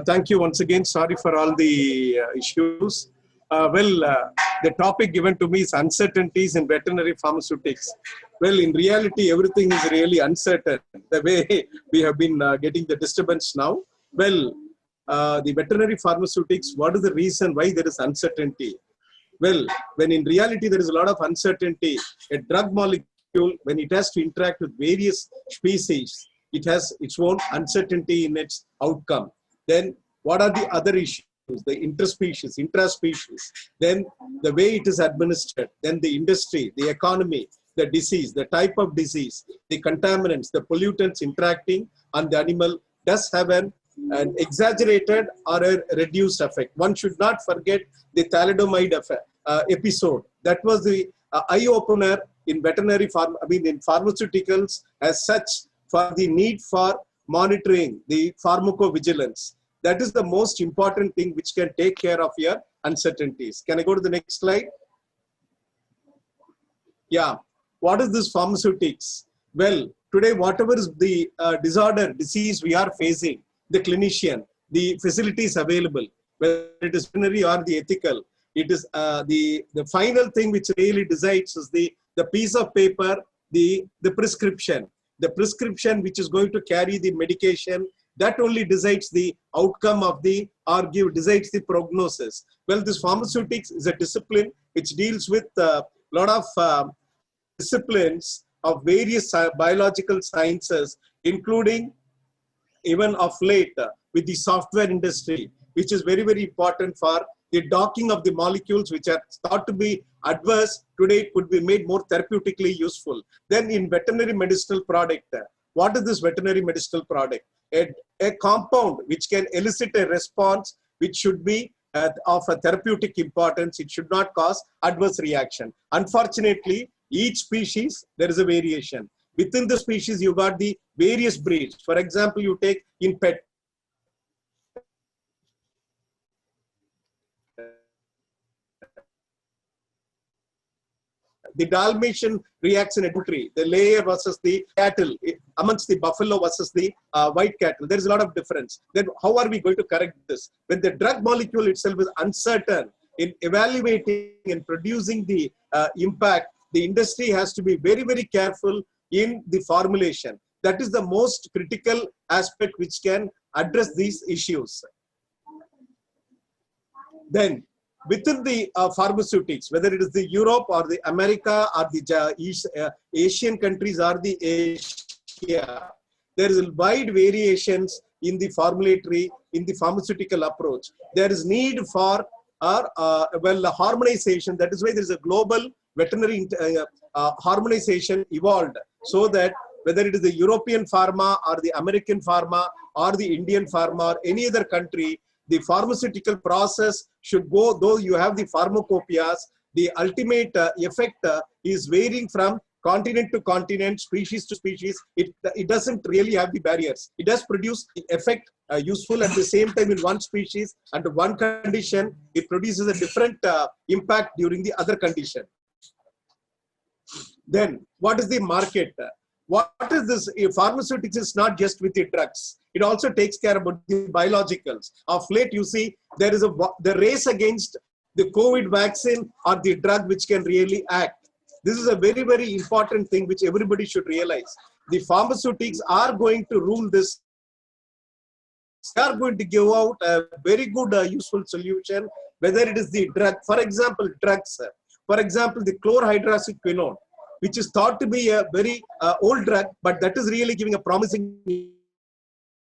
Thank you once again. Sorry for all the issues. The topic given to me is uncertainties in veterinary pharmaceutics. Well, in reality, everything is really uncertain. The way we have been getting the disturbance now. The veterinary pharmaceutics, what is the reason why there is uncertainty? Well, when in reality there is a lot of uncertainty, a drug molecule, when it has to interact with various species, it has its own uncertainty in its outcome. Then what are the other issues? The interspecies, intraspecies, then the way it is administered, then the industry, the economy, the disease, the type of disease, the contaminants, the pollutants interacting on the animal does have an exaggerated or a reduced effect. One should not forget the thalidomide episode. That was the eye-opener in veterinary in pharmaceuticals as such, for the need for monitoring the pharmacovigilance. That is the most important thing which can take care of your uncertainties. Can I go to the next slide? Yeah. What is this pharmaceutics? Well, today, whatever is the disease we are facing, the clinician, the facilities available, whether it is veterinary or the ethical, it is the final thing which really decides is the piece of paper, the prescription. The prescription which is going to carry the medication, that only decides the outcome of decides the prognosis. Well, this pharmaceutics is a discipline which deals with a lot of disciplines of various biological sciences, including even of late with the software industry, which is very, very important for the docking of the molecules which are thought to be adverse. Today could be made more therapeutically useful. Then in veterinary medicinal product, what is this veterinary medicinal product? A compound which can elicit a response which should be of a therapeutic importance. It should not cause adverse reaction. Unfortunately, each species, there is a variation. Within the species, you got the various breeds. For example, you take in pet, the Dalmatian reacts in a tree, the layer versus the cattle, amongst the buffalo versus the white cattle. There is a lot of difference. Then how are we going to correct this? When the drug molecule itself is uncertain in evaluating and producing the impact, the industry has to be very, very careful in the formulation. That is the most critical aspect which can address these issues. Then, within the pharmaceutics, whether it is the Europe or the America or the Asian countries or the Asia, there is wide variations in the formulatory, in the pharmaceutical approach. There is need for harmonization. That is why there is a global veterinary harmonization evolved, so that whether it is the European pharma or the American pharma or the Indian pharma or any other country, the pharmaceutical process should go, though you have the pharmacopoeias, the ultimate effect is varying from continent to continent, species to species. It doesn't really have the barriers. It does produce the effect useful at the same time in one species, under one condition. It produces a different impact during the other condition. Then, what is the market? What is this? Pharmaceutics is not just with the drugs. It also takes care about the biologicals. Of late, you see, there is the race against the COVID vaccine or the drug which can really act. This is a very, very important thing which everybody should realize. The pharmaceutics are going to rule this. They are going to give out a very good, useful solution, whether it is the drug. For example, drugs. For example, the chlorhydroxyquinone, which is thought to be a very old drug, but that is really giving a promising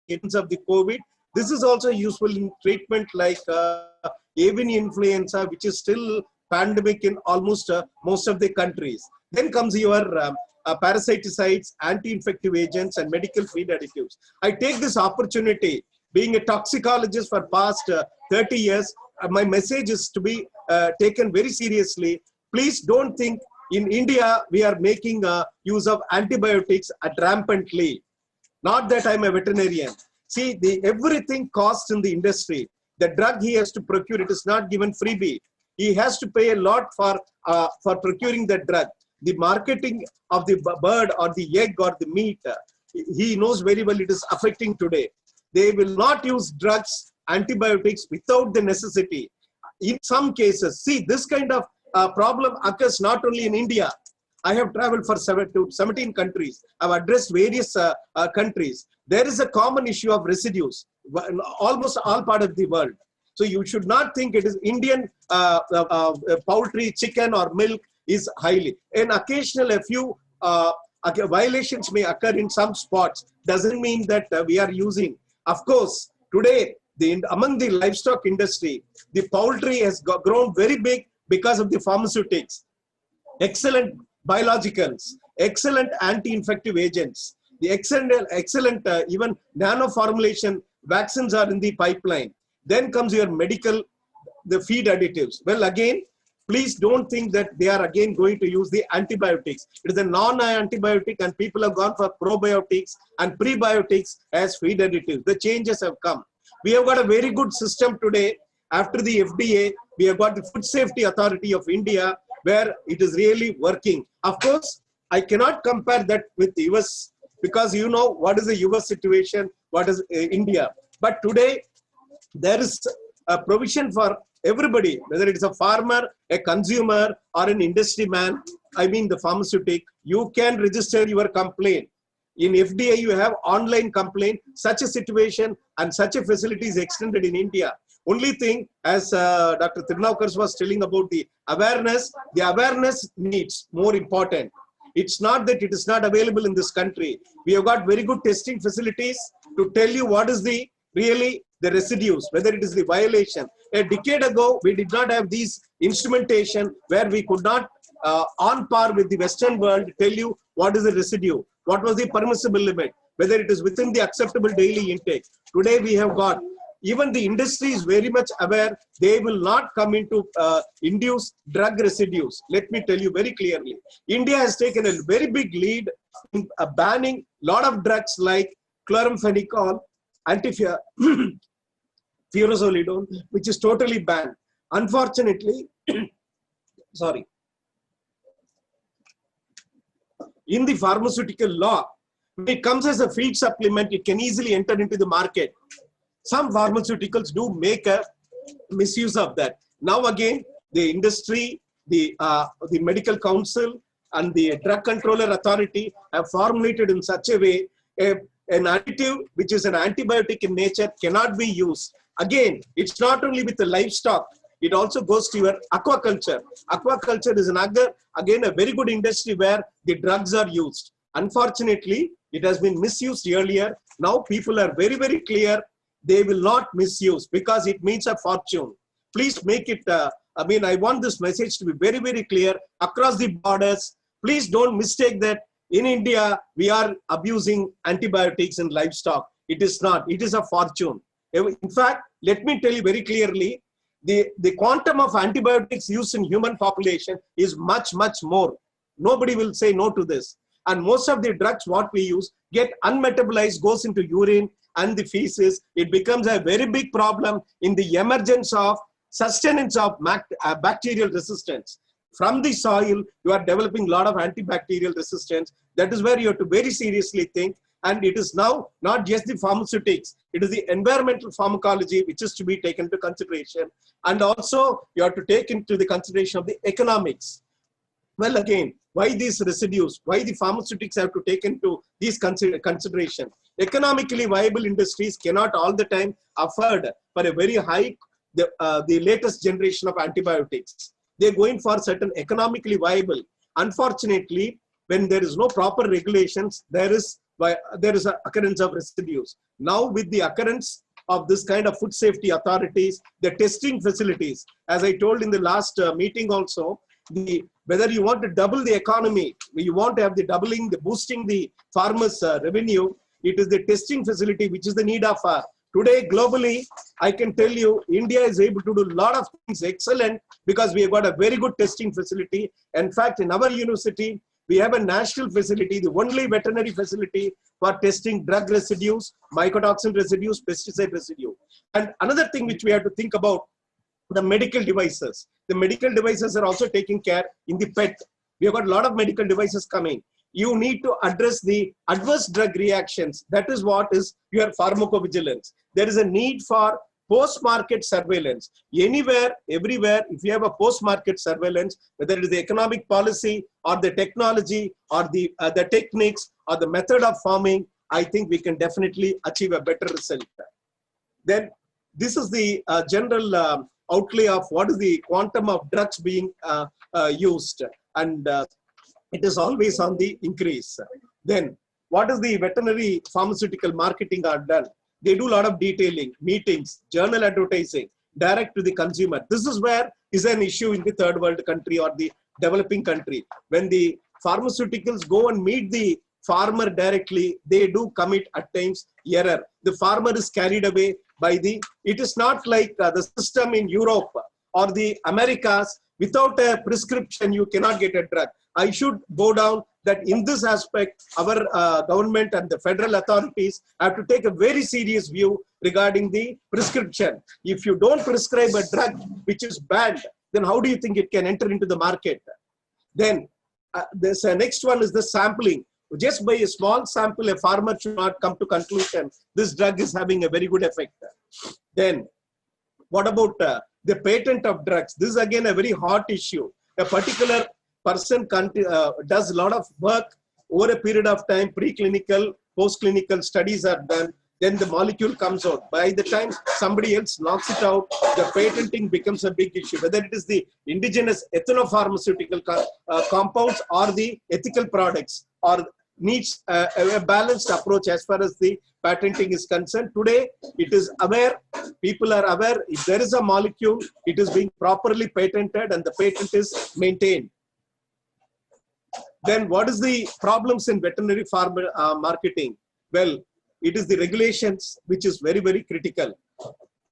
in terms of the COVID. This is also useful in treatment like avian influenza, which is still pandemic in almost most of the countries. Then comes your parasiticides, anti-infective agents, and medical feed additives. I take this opportunity, being a toxicologist for past 30 years, my message is to be taken very seriously. Please don't think in India, we are making use of antibiotics rampantly. Not that I'm a veterinarian. See, everything costs in the industry. The drug he has to procure, it is not given freebie. He has to pay a lot for procuring the drug. The marketing of the bird or the egg or the meat, he knows very well it is affecting today. They will not use drugs, antibiotics without the necessity. In some cases, see, this kind of problem occurs not only in India. I have traveled for 17 countries. I've addressed various countries. There is a common issue of residues in almost all parts of the world. So you should not think it is Indian poultry, chicken or milk is highly. And occasional a few violations may occur in some spots. Doesn't mean that we are using. Of course, today among the livestock industry, the poultry has grown very big because of the pharmaceutics. Excellent biologicals, excellent anti-infective agents, the excellent even nano formulation vaccines are in the pipeline. Then comes your medical, the feed additives. Well, again, please don't think that they are again going to use the antibiotics. It is a non-antibiotic and people have gone for probiotics and prebiotics as feed additives. The changes have come. We have got a very good system today. After the FDA, we have got the Food Safety Authority of India, where it is really working. Of course, I cannot compare that with the US because you know what is the US situation, what is India. But today, there is a provision for everybody, whether it is a farmer, a consumer, or an industry man, I mean the pharmaceutic, you can register your complaint. In FDA, you have online complaint. Such a situation and such a facility is extended in India. Only thing, as Dr. Tirunavukar was telling about the awareness needs more important. It's not that it is not available in this country. We have got very good testing facilities to tell you what is the really the residues, whether it is the violation. A decade ago, we did not have these instrumentation where we could not on par with the Western world tell you what is the residue, what was the permissible limit, whether it is within the acceptable daily intake. Today we have got, even the industry is very much aware, they will not come into induce drug residues. Let me tell you very clearly. India has taken a very big lead in banning a lot of drugs like chloramphenicol, furosemide, which is totally banned. Unfortunately, sorry. In the pharmaceutical law, when it comes as a feed supplement, it can easily enter into the market. Some pharmaceuticals do make a misuse of that. Now again, the industry, the medical council and the drug controller authority have formulated in such a way an additive which is an antibiotic in nature cannot be used. Again, it's not only with the livestock, it also goes to your aquaculture. Aquaculture is again a very good industry where the drugs are used. Unfortunately, it has been misused earlier. Now people are very, very clear. They will not misuse because it means a fortune. Please make it, I want this message to be very, very clear across the borders. Please don't mistake that in India, we are abusing antibiotics in livestock. It is not, it is a fortune. In fact, let me tell you very clearly, the quantum of antibiotics used in human population is much, much more. Nobody will say no to this. And most of the drugs, what we use, get unmetabolized, goes into urine and the feces. It becomes a very big problem in the emergence of sustenance of bacterial resistance. From the soil, you are developing a lot of antibacterial resistance. That is where you have to very seriously think. And it is now not just the pharmaceutics, it is the environmental pharmacology which is to be taken into consideration. And also you have to take into the consideration of the economics. Well, again, why these residues? Why the pharmaceutics have to take into these consideration? Economically viable industries cannot all the time afford for a very high, the latest generation of antibiotics. They're going for certain economically viable. Unfortunately, when there is no proper regulations, there is an occurrence of residues. Now with the occurrence of this kind of food safety authorities, the testing facilities, as I told in the last meeting also, whether you want to double the economy, you want to have the doubling, the boosting the farmers' revenue, it is the testing facility which is the need of today globally. I can tell you, India is able to do a lot of things excellent because we have got a very good testing facility. In fact, in our university, we have a national facility, the only veterinary facility for testing drug residues, mycotoxin residues, pesticide residue. And another thing which we have to think about, the medical devices. The medical devices are also taking care in the pet. We have got a lot of medical devices coming. You need to address the adverse drug reactions. That is what is your pharmacovigilance. There is a need for post-market surveillance. Anywhere, everywhere, if you have a post-market surveillance, whether it is the economic policy or the technology or the techniques or the method of farming, I think we can definitely achieve a better result. Then this is the general outlay of what is the quantum of drugs being used, and it is always on the increase. Then what is the veterinary pharmaceutical marketing are done? They do a lot of detailing, meetings, journal advertising, direct to the consumer. This is where is an issue in the third world country or the developing country. When the pharmaceuticals go and meet the farmer directly, they do commit at times error. The farmer is carried away by the, it is not like the system in Europe or the Americas. Without a prescription, you cannot get a drug. I should go down that in this aspect, our government and the federal authorities have to take a very serious view regarding the prescription. If you don't prescribe a drug which is banned, then how do you think it can enter into the market? Then this next one is the sampling. Just by a small sample, a farmer should not come to conclusion this drug is having a very good effect. Then what about the patent of drugs? This is again a very hot issue. A particular person does a lot of work over a period of time, preclinical, post-clinical studies are done, then the molecule comes out. By the time somebody else knocks it out, the patenting becomes a big issue, whether it is the indigenous ethnopharmaceutical compounds or the ethical products, or needs a balanced approach as far as the patenting is concerned. Today, it is aware, people are aware, if there is a molecule, it is being properly patented and the patent is maintained. Then what is the problems in veterinary farm marketing? Well, it is the regulations which is very, very critical.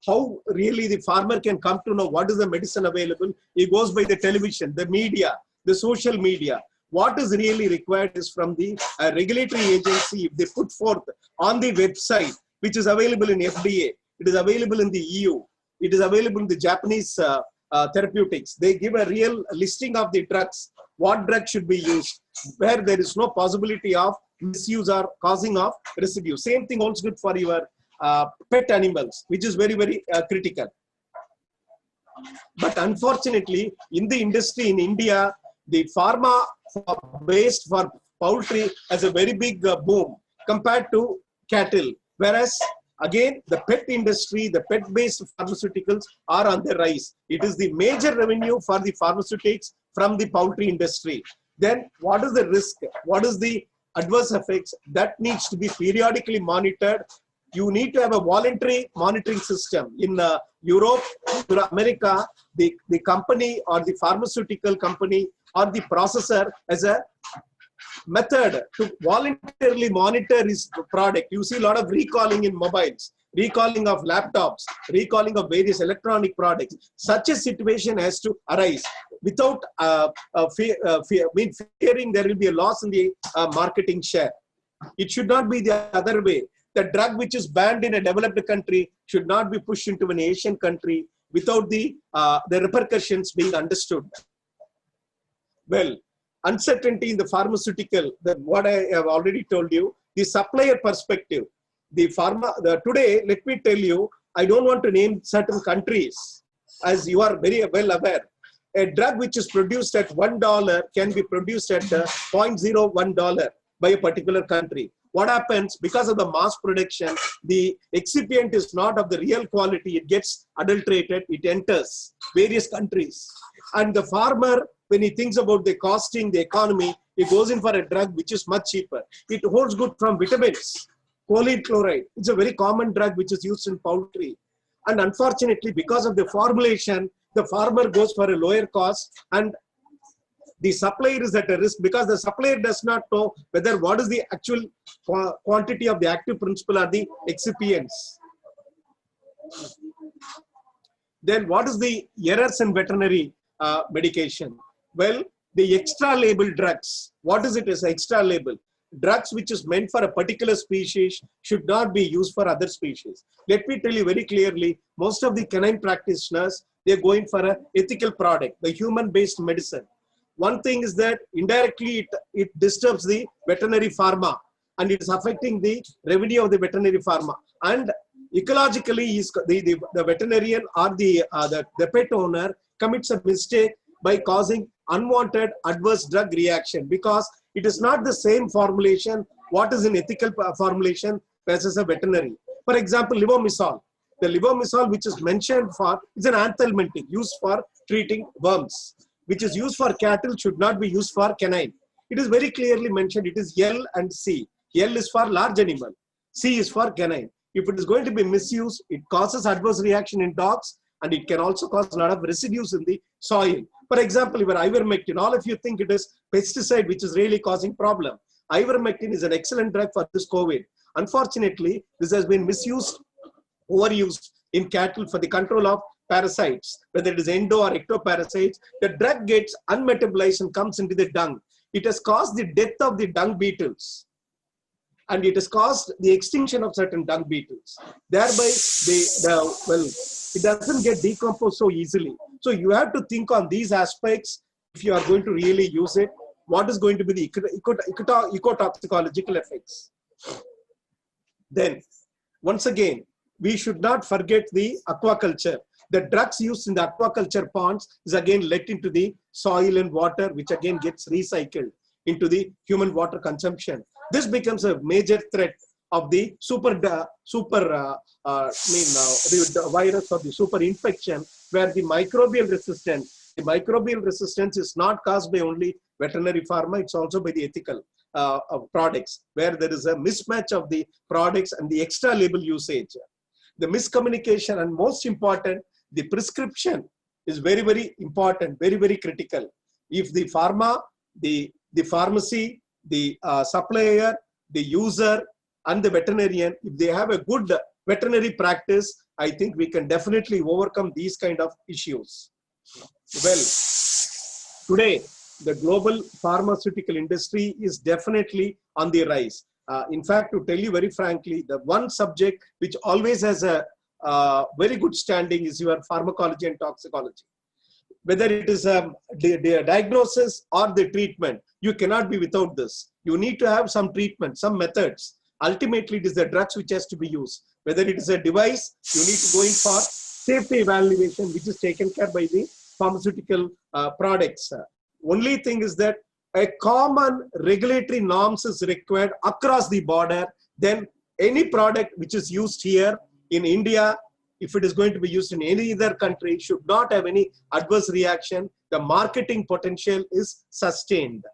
How really the farmer can come to know what is the medicine available? He goes by the television, the media, the social media. What is really required is from the regulatory agency, if they put forth on the website, which is available in FDA, it is available in the EU, it is available in the Japanese therapeutics. They give a real listing of the drugs, what drug should be used, where there is no possibility of misuse or causing of residue. Same thing holds good for your pet animals, which is very, very critical. But unfortunately, in the industry in India, the pharma based for poultry has a very big boom compared to cattle. Whereas again, the pet industry, the pet based pharmaceuticals are on the rise. It is the major revenue for the pharmaceutics from the poultry industry. Then what is the risk? What is the adverse effects? That needs to be periodically monitored. You need to have a voluntary monitoring system. In Europe, America, the company or the pharmaceutical company or the processor as a method to voluntarily monitor his product. You see a lot of recalling in mobiles, recalling of laptops, recalling of various electronic products. Such a situation has to arise without fearing there will be a loss in the marketing share. It should not be the other way. The drug which is banned in a developed country should not be pushed into an Asian country without the repercussions being understood. Well, uncertainty in the pharmaceutical, what I have already told you, the supplier perspective, today, let me tell you, I don't want to name certain countries, as you are very well aware. A drug which is produced at $1 can be produced at $0.01 by a particular country. What happens? Because of the mass production, the excipient is not of the real quality. It gets adulterated. It enters various countries. And the farmer, when he thinks about the costing, the economy, he goes in for a drug which is much cheaper. It holds good from vitamins. Choline chloride. It's a very common drug which is used in poultry. And unfortunately, because of the formulation, the farmer goes for a lower cost and the supplier is at a risk because the supplier does not know whether what is the actual quantity of the active principle or the excipients. Then what is the errors in veterinary medication? Well, the extra label drugs. What is it as extra label? Drugs which is meant for a particular species should not be used for other species. Let me tell you very clearly, most of the canine practitioners, they're going for an ethical product, the human-based medicine. One thing is that indirectly it disturbs the veterinary pharma, and it is affecting the revenue of the veterinary pharma. And ecologically, the veterinarian or the pet owner commits a mistake by causing unwanted adverse drug reaction, because it is not the same formulation what is in ethical formulation versus a veterinary. For example, levamisole. The levamisole which is mentioned for is an anthelmintic used for treating worms, which is used for cattle should not be used for canine. It is very clearly mentioned. It is L and C. L is for large animal. C is for canine. If it is going to be misused, it causes adverse reaction in dogs, and it can also cause a lot of residues in the soil. For example, your ivermectin, all of you think it is pesticide which is really causing problem. Ivermectin is an excellent drug for this COVID. Unfortunately, this has been misused, overused in cattle for the control of parasites, whether it is endo or ectoparasites. The drug gets unmetabolized and comes into the dung. It has caused the death of the dung beetles, and it has caused the extinction of certain dung beetles. Thereby, it doesn't get decomposed so easily. So you have to think on these aspects if you are going to really use it. What is going to be the ecotoxicological effects? Then, once again, we should not forget the aquaculture. The drugs used in the aquaculture ponds is again let into the soil and water, which again gets recycled into the human water consumption. This becomes a major threat of the the virus or the super infection, where the microbial resistance is not caused by only veterinary pharma, it's also by the ethical products, where there is a mismatch of the products and the extra label usage. The miscommunication, and most important, the prescription is very, very important, very, very critical. If the pharma, the pharmacy, the supplier, the user, and the veterinarian, if they have a good veterinary practice, I think we can definitely overcome these kind of issues. Well, today, the global pharmaceutical industry is definitely on the rise. In fact, to tell you very frankly, the one subject which always has a very good standing is your pharmacology and toxicology. Whether it is the diagnosis or the treatment, you cannot be without this. You need to have some treatment, some methods. Ultimately, it is the drugs which has to be used. Whether it is a device, you need to go in for safety evaluation, which is taken care by the pharmaceutical products. Only thing is that a common regulatory norms is required across the border. Then any product which is used here in India, if it is going to be used in any other country, should not have any adverse reaction. The marketing potential is sustained.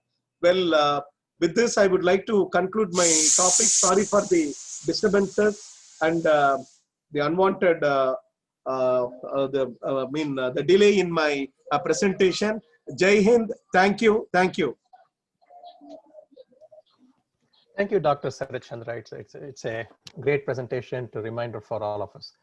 Well, with this, I would like to conclude my topic. Sorry for the disturbances and the unwanted, the delay in my presentation. Jai Hind. Thank you. Thank you. Thank you, Dr. Sarat Chandra. It's a great presentation to reminder for all of us.